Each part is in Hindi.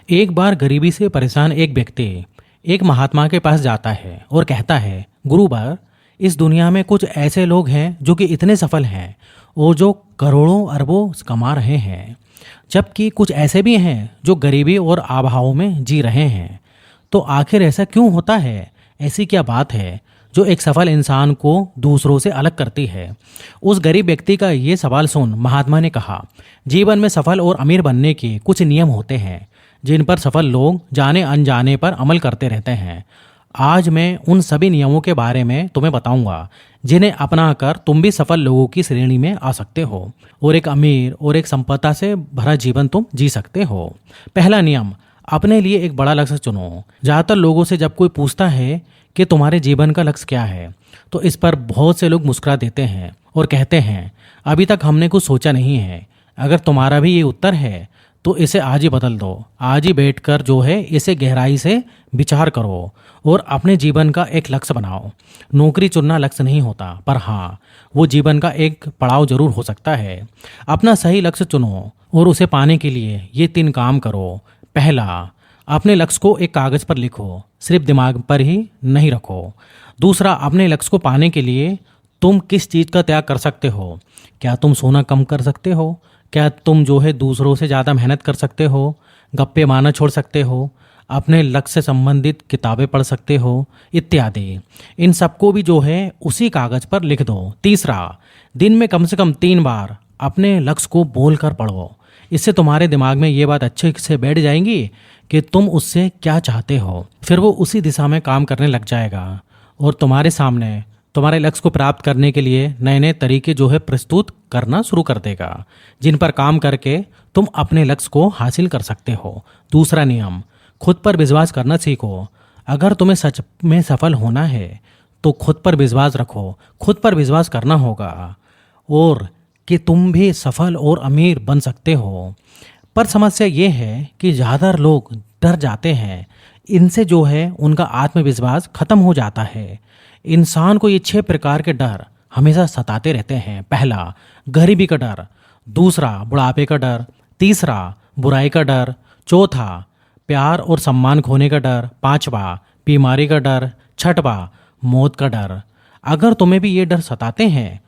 एक बार गरीबी से परेशान एक व्यक्ति एक महात्मा के पास जाता है और कहता है, गुरुवर, इस दुनिया में कुछ ऐसे लोग हैं जो कि इतने सफल हैं और जो करोड़ों अरबों कमा रहे हैं, जबकि कुछ ऐसे भी हैं जो गरीबी और अभाव में जी रहे हैं। तो आखिर ऐसा क्यों होता है? ऐसी क्या बात है जो एक सफल इंसान को दूसरों से अलग करती है? उस गरीब व्यक्ति का ये सवाल सुन महात्मा ने कहा, जीवन में सफल और अमीर बनने के कुछ नियम होते हैं जिन पर सफल लोग जाने अनजाने पर अमल करते रहते हैं। आज मैं उन सभी नियमों के बारे में तुम्हें बताऊंगा जिन्हें अपनाकर तुम भी सफल लोगों की श्रेणी में आ सकते हो और एक अमीर और एक संपदा से भरा जीवन तुम जी सकते हो। पहला नियम, अपने लिए एक बड़ा लक्ष्य चुनो। ज़्यादातर लोगों से जब कोई पूछता है कि तुम्हारे जीवन का लक्ष्य क्या है, तो इस पर बहुत से लोग मुस्कुरा देते हैं और कहते हैं, अभी तक हमने कुछ सोचा नहीं है। अगर तुम्हारा भी ये उत्तर है तो इसे आज ही बदल दो। आज ही बैठकर जो है इसे गहराई से विचार करो और अपने जीवन का एक लक्ष्य बनाओ। नौकरी चुनना लक्ष्य नहीं होता, पर हाँ, वो जीवन का एक पड़ाव जरूर हो सकता है। अपना सही लक्ष्य चुनो और उसे पाने के लिए ये 3 काम करो। पहला, अपने लक्ष्य को एक कागज पर लिखो, सिर्फ दिमाग पर ही नहीं रखो। दूसरा, अपने लक्ष्य को पाने के लिए तुम किस चीज़ का त्याग कर सकते हो? क्या तुम सोना कम कर सकते हो? क्या तुम जो है दूसरों से ज़्यादा मेहनत कर सकते हो? गप्पे मारना छोड़ सकते हो? अपने लक्ष्य से संबंधित किताबें पढ़ सकते हो? इत्यादि। इन सबको भी जो है उसी कागज पर लिख दो। तीसरा, दिन में कम से कम 3 बार अपने लक्ष्य को बोल कर पढ़ो। इससे तुम्हारे दिमाग में ये बात अच्छे से बैठ जाएंगी कि तुम उससे क्या चाहते हो। फिर वो उसी दिशा में काम करने लग जाएगा और तुम्हारे सामने तुम्हारे लक्ष्य को प्राप्त करने के लिए नए नए तरीके जो है प्रस्तुत करना शुरू कर देगा, जिन पर काम करके तुम अपने लक्ष्य को हासिल कर सकते हो। दूसरा नियम, खुद पर विश्वास करना सीखो। अगर तुम्हें सच में सफल होना है तो खुद पर विश्वास रखो। खुद पर विश्वास करना होगा और कि तुम भी सफल और अमीर बन सकते हो। पर समस्या ये है कि ज़्यादा लोग डर जाते हैं। इनसे जो है उनका आत्मविश्वास खत्म हो जाता है। इंसान को ये 6 प्रकार के डर हमेशा सताते रहते हैं। पहला, गरीबी का डर। दूसरा, बुढ़ापे का डर। तीसरा, बुराई का डर। चौथा, प्यार और सम्मान खोने का डर। पांचवा, बीमारी का डर। छठवा, मौत का डर। अगर तुम्हें भी ये डर सताते हैं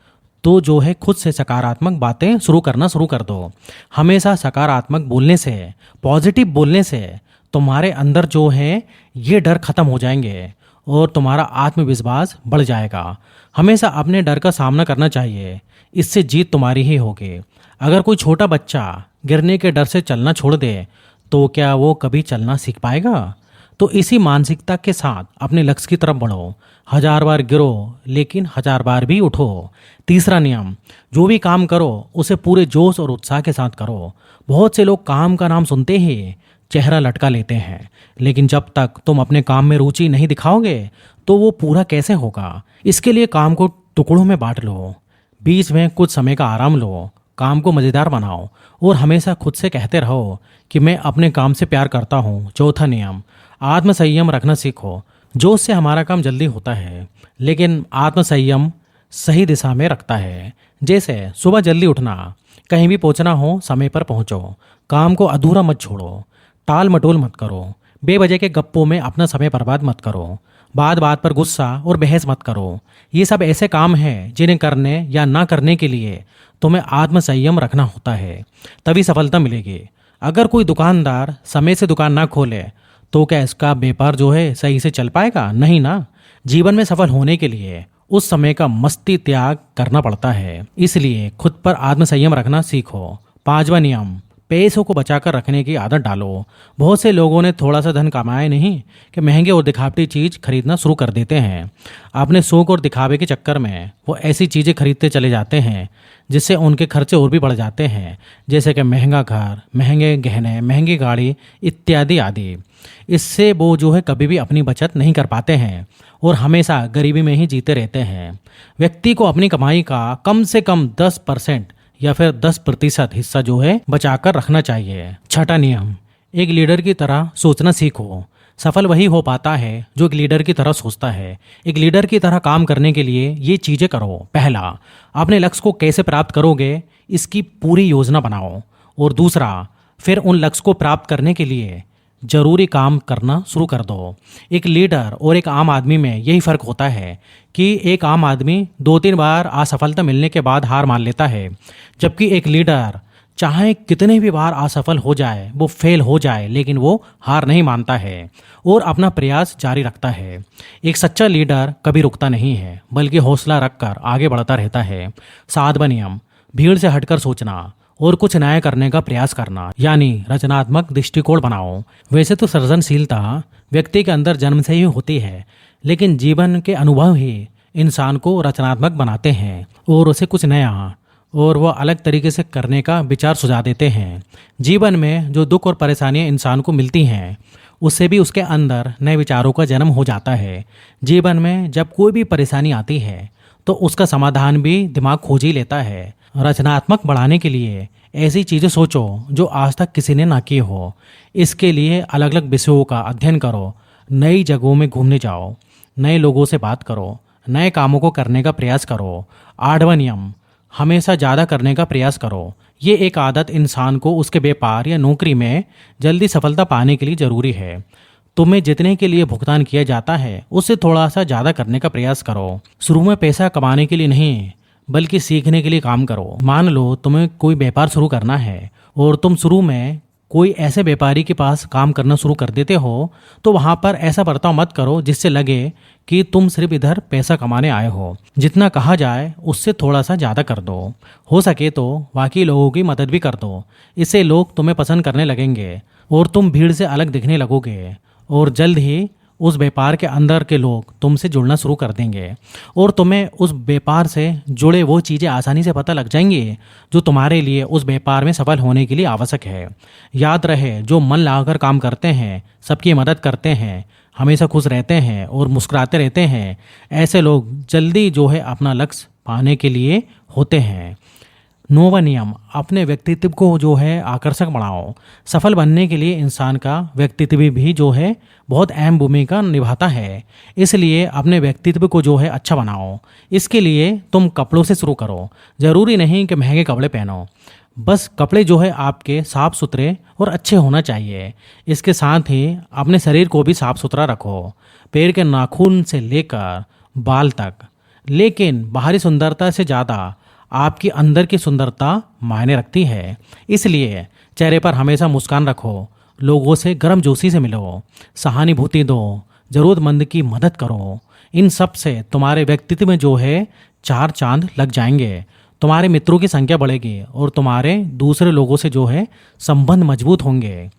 तो जो है खुद से सकारात्मक बातें शुरू कर दो। हमेशा सकारात्मक बोलने से, पॉजिटिव बोलने से तुम्हारे अंदर जो है ये डर खत्म हो जाएंगे और तुम्हारा आत्मविश्वास बढ़ जाएगा। हमेशा अपने डर का सामना करना चाहिए, इससे जीत तुम्हारी ही होगी। अगर कोई छोटा बच्चा गिरने के डर से चलना छोड़ दे तो क्या वो कभी चलना सीख पाएगा? तो इसी मानसिकता के साथ अपने लक्ष्य की तरफ बढ़ो। 1000 बार गिरो लेकिन 1000 बार भी उठो। तीसरा नियम, जो भी काम करो उसे पूरे जोश और उत्साह के साथ करो। बहुत से लोग काम का नाम सुनते ही चेहरा लटका लेते हैं, लेकिन जब तक तुम अपने काम में रुचि नहीं दिखाओगे तो वो पूरा कैसे होगा? इसके लिए काम को टुकड़ों में बांट लो, बीच में कुछ समय का आराम लो, काम को मज़ेदार बनाओ और हमेशा खुद से कहते रहो कि मैं अपने काम से प्यार करता हूँ। चौथा नियम, आत्मसंयम रखना सीखो। जोश से हमारा काम जल्दी होता है, लेकिन आत्मसंयम सही दिशा में रखता है। जैसे सुबह जल्दी उठना, कहीं भी पहुँचना हो समय पर पहुँचो, काम को अधूरा मत छोड़ो, टाल मटोल मत करो, बेवजह के गप्पों में अपना समय बर्बाद मत करो, बात बात पर गुस्सा और बहस मत करो। ये सब ऐसे काम हैं जिन्हें करने या ना करने के लिए तुम्हें आत्मसंयम रखना होता है, तभी सफलता मिलेगी। अगर कोई दुकानदार समय से दुकान ना खोले तो क्या इसका व्यापार जो है सही से चल पाएगा? नहीं ना। जीवन में सफल होने के लिए उस समय का मस्ती त्याग करना पड़ता है, इसलिए खुद पर आत्मसंयम रखना सीखो। 5वां नियम, पैसों को बचाकर रखने की आदत डालो। बहुत से लोगों ने थोड़ा सा धन कमाया नहीं कि महंगे और दिखावटी चीज़ खरीदना शुरू कर देते हैं। अपने शौक और दिखावे के चक्कर में वो ऐसी चीज़ें खरीदते चले जाते हैं जिससे उनके खर्चे और भी बढ़ जाते हैं, जैसे कि महंगा घर, महंगे गहने, महंगी गाड़ी इत्यादि आदि। इससे वो जो है कभी भी अपनी बचत नहीं कर पाते हैं और हमेशा गरीबी में ही जीते रहते हैं। व्यक्ति को अपनी कमाई का कम से कम 10% या फिर 10% हिस्सा जो है बचाकर रखना चाहिए। छठा नियम, एक लीडर की तरह सोचना सीखो। सफल वही हो पाता है जो एक लीडर की तरह सोचता है। एक लीडर की तरह काम करने के लिए ये चीज़ें करो। पहला, अपने लक्ष्य को कैसे प्राप्त करोगे इसकी पूरी योजना बनाओ। और दूसरा, फिर उन लक्ष्य को प्राप्त करने के लिए जरूरी काम करना शुरू कर दो। एक लीडर और एक आम आदमी में यही फर्क होता है कि एक आम आदमी 2-3 बार असफलता मिलने के बाद हार मान लेता है, जबकि एक लीडर चाहे कितने भी बार असफल हो जाए, वो फेल हो जाए, लेकिन वो हार नहीं मानता है और अपना प्रयास जारी रखता है। एक सच्चा लीडर कभी रुकता नहीं है, बल्कि हौसला रखकर आगे बढ़ता रहता है। 7वां नियम, भीड़ से हटकर सोचना और कुछ नया करने का प्रयास करना, यानी रचनात्मक दृष्टिकोण बनाओ। वैसे तो सृजनशीलता व्यक्ति के अंदर जन्म से ही होती है, लेकिन जीवन के अनुभव ही इंसान को रचनात्मक बनाते हैं और उसे कुछ नया और वह अलग तरीके से करने का विचार सुझा देते हैं। जीवन में जो दुख और परेशानियां इंसान को मिलती हैं, उससे भी उसके अंदर नए विचारों का जन्म हो जाता है। जीवन में जब कोई भी परेशानी आती है तो उसका समाधान भी दिमाग खोज ही लेता है। रचनात्मक बढ़ाने के लिए ऐसी चीज़ें सोचो जो आज तक किसी ने ना की हो। इसके लिए अलग अलग विषयों का अध्ययन करो, नई जगहों में घूमने जाओ, नए लोगों से बात करो, नए कामों को करने का प्रयास करो। 8वां नियम, हमेशा ज़्यादा करने का प्रयास करो। ये एक आदत इंसान को उसके व्यापार या नौकरी में जल्दी सफलता पाने के लिए ज़रूरी है। तुम्हें जितने के लिए भुगतान किया जाता है उससे थोड़ा सा ज़्यादा करने का प्रयास करो। शुरू में पैसा कमाने के लिए नहीं, बल्कि सीखने के लिए काम करो। मान लो तुम्हें कोई व्यापार शुरू करना है और तुम शुरू में कोई ऐसे व्यापारी के पास काम करना शुरू कर देते हो, तो वहाँ पर ऐसा बर्ताव मत करो जिससे लगे कि तुम सिर्फ इधर पैसा कमाने आए हो। जितना कहा जाए उससे थोड़ा सा ज़्यादा कर दो। हो सके तो बाकी लोगों की मदद भी कर दो। इससे लोग तुम्हें पसंद करने लगेंगे और तुम भीड़ से अलग दिखने लगोगे और जल्द ही उस व्यापार के अंदर के लोग तुमसे जुड़ना शुरू कर देंगे और तुम्हें उस व्यापार से जुड़े वो चीज़ें आसानी से पता लग जाएंगी जो तुम्हारे लिए उस व्यापार में सफल होने के लिए आवश्यक है। याद रहे, जो मन लगाकर काम करते हैं, सबकी मदद करते हैं, हमेशा खुश रहते हैं और मुस्कुराते रहते हैं, ऐसे लोग जल्दी जो है अपना लक्ष्य पाने के लिए होते हैं। 9वां नियम, अपने व्यक्तित्व को जो है आकर्षक बनाओ। सफल बनने के लिए इंसान का व्यक्तित्व भी जो है बहुत अहम भूमिका निभाता है, इसलिए अपने व्यक्तित्व को जो है अच्छा बनाओ। इसके लिए तुम कपड़ों से शुरू करो। ज़रूरी नहीं कि महंगे कपड़े पहनो, बस कपड़े जो है आपके साफ सुथरे और अच्छे होना चाहिए। इसके साथ ही अपने शरीर को भी साफ सुथरा रखो, पैर के नाखून से लेकर बाल तक। लेकिन बाहरी सुंदरता से ज़्यादा आपकी अंदर की सुंदरता मायने रखती है, इसलिए चेहरे पर हमेशा मुस्कान रखो, लोगों से गर्मजोशी से मिलो, सहानुभूति दो, ज़रूरतमंद की मदद करो। इन सब से तुम्हारे व्यक्तित्व में जो है 4 चांद लग जाएंगे। तुम्हारे मित्रों की संख्या बढ़ेगी और तुम्हारे दूसरे लोगों से जो है संबंध मजबूत होंगे,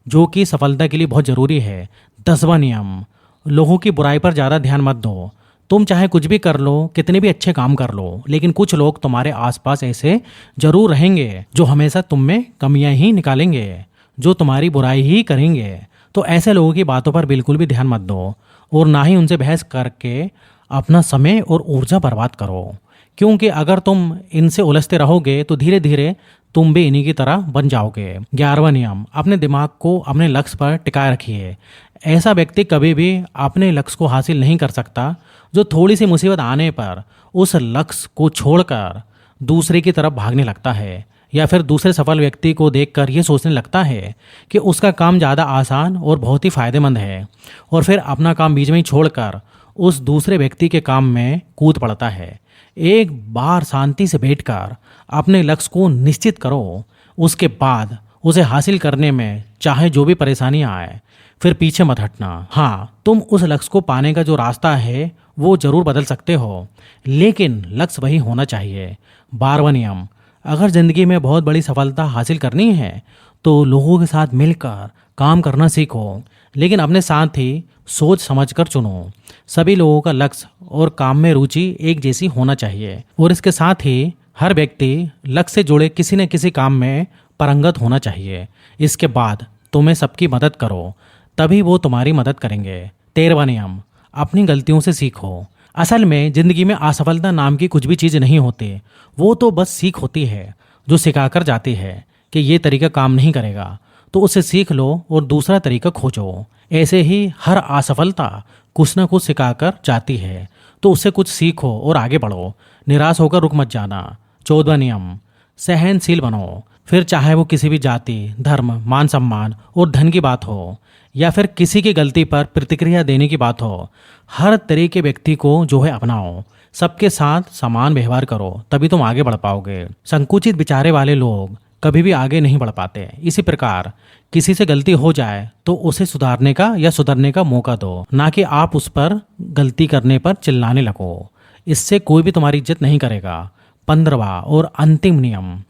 जो कि सफलता के लिए बहुत ज़रूरी है। 10वां नियम, लोगों की बुराई पर ज़्यादा ध्यान मत दो। तुम चाहे कुछ भी कर लो, कितने भी अच्छे काम कर लो, लेकिन कुछ लोग तुम्हारे आसपास ऐसे जरूर रहेंगे जो हमेशा तुम में कमियां ही निकालेंगे, जो तुम्हारी बुराई ही करेंगे। तो ऐसे लोगों की बातों पर बिल्कुल भी ध्यान मत दो और ना ही उनसे बहस करके अपना समय और ऊर्जा बर्बाद करो, क्योंकि अगर तुम इनसे उलझते रहोगे तो धीरे धीरे तुम भी इन्हीं की तरह बन जाओगे। 11वां नियम, अपने दिमाग को अपने लक्ष्य पर टिकाए रखिए। ऐसा व्यक्ति कभी भी अपने लक्ष्य को हासिल नहीं कर सकता जो थोड़ी सी मुसीबत आने पर उस लक्ष्य को छोड़कर दूसरे की तरफ भागने लगता है, या फिर दूसरे सफल व्यक्ति को देखकर ये सोचने लगता है कि उसका काम ज़्यादा आसान और बहुत ही फायदेमंद है, और फिर अपना काम बीच में ही छोड़कर उस दूसरे व्यक्ति के काम में कूद पड़ता है। एक बार शांति से बैठकर अपने लक्ष्य को निश्चित करो, उसके बाद उसे हासिल करने में चाहे जो भी परेशानियां आए, फिर पीछे मत हटना। हाँ, तुम उस लक्ष्य को पाने का जो रास्ता है वो जरूर बदल सकते हो, लेकिन लक्ष्य वही होना चाहिए। 12वां नियम, अगर जिंदगी में बहुत बड़ी सफलता हासिल करनी है तो लोगों के साथ मिलकर काम करना सीखो, लेकिन अपने साथ ही सोच समझकर चुनो। सभी लोगों का लक्ष्य और काम में रुचि एक जैसी होना चाहिए, और इसके साथ ही हर व्यक्ति लक्ष्य से जुड़े किसी न किसी काम में पारंगत होना चाहिए। इसके बाद तुम्हें सबकी मदद करो, तभी वो तुम्हारी मदद करेंगे। 13वां नियम, अपनी गलतियों से सीखो। असल में जिंदगी में असफलता नाम की कुछ भी चीज़ नहीं होती, वो तो बस सीख होती है जो सिखाकर जाती है कि ये तरीका काम नहीं करेगा, तो उससे सीख लो और दूसरा तरीका खोजो। ऐसे ही हर असफलता कुछ ना कुछ सिखाकर जाती है, तो उससे कुछ सीखो और आगे बढ़ो। निराश होकर रुक मत जाना। 14वां नियम, सहनशील बनो। फिर चाहे वो किसी भी जाति, धर्म, मान सम्मान और धन की बात हो, या फिर किसी की गलती पर प्रतिक्रिया देने की बात हो, हर तरह के व्यक्ति को जो है अपनाओ। सबके साथ समान व्यवहार करो, तभी तुम आगे बढ़ पाओगे। संकुचित विचारे वाले लोग कभी भी आगे नहीं बढ़ पाते। इसी प्रकार किसी से गलती हो जाए तो उसे सुधारने का या सुधरने का मौका दो, ना कि आप उस पर गलती करने पर चिल्लाने लगो। इससे कोई भी तुम्हारी इज्जत नहीं करेगा। 15वां और अंतिम नियम,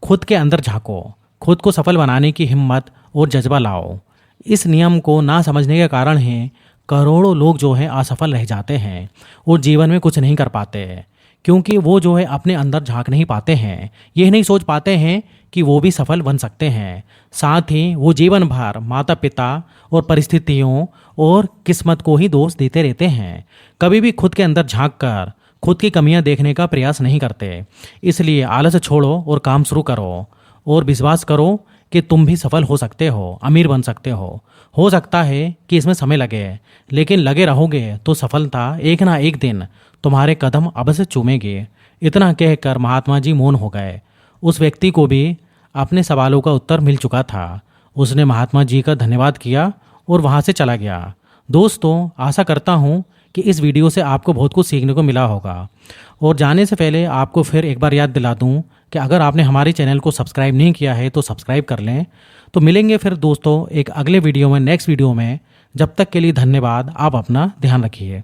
खुद के अंदर झांको। खुद को सफल बनाने की हिम्मत और जज्बा लाओ। इस नियम को ना समझने के कारण है करोड़ों लोग जो है असफल रह जाते हैं और जीवन में कुछ नहीं कर पाते, क्योंकि वो जो है अपने अंदर झांक नहीं पाते हैं। यह नहीं सोच पाते हैं कि वो भी सफल बन सकते हैं। साथ ही वो जीवन भर माता पिता और परिस्थितियों और किस्मत को ही दोष देते रहते हैं। कभी भी खुद के अंदर झांक कर खुद की कमियां देखने का प्रयास नहीं करते। इसलिए आलस छोड़ो और काम शुरू करो और विश्वास करो कि तुम भी सफल हो सकते हो, अमीर बन सकते हो सकता है कि इसमें समय लगे, लेकिन लगे रहोगे तो सफलता एक ना एक दिन तुम्हारे कदम अवश्य चूमेगी। इतना कहकर महात्मा जी मौन हो गए। उस व्यक्ति को भी अपने सवालों का उत्तर मिल चुका था। उसने महात्मा जी का धन्यवाद किया और वहाँ से चला गया। दोस्तों, आशा करता हूँ कि इस वीडियो से आपको बहुत कुछ सीखने को मिला होगा। और जाने से पहले आपको फिर एक बार याद दिला दूँ कि अगर आपने हमारे चैनल को सब्सक्राइब नहीं किया है तो सब्सक्राइब कर लें। तो मिलेंगे फिर दोस्तों एक अगले वीडियो में, नेक्स्ट वीडियो में। जब तक के लिए धन्यवाद। आप अपना ध्यान रखिए।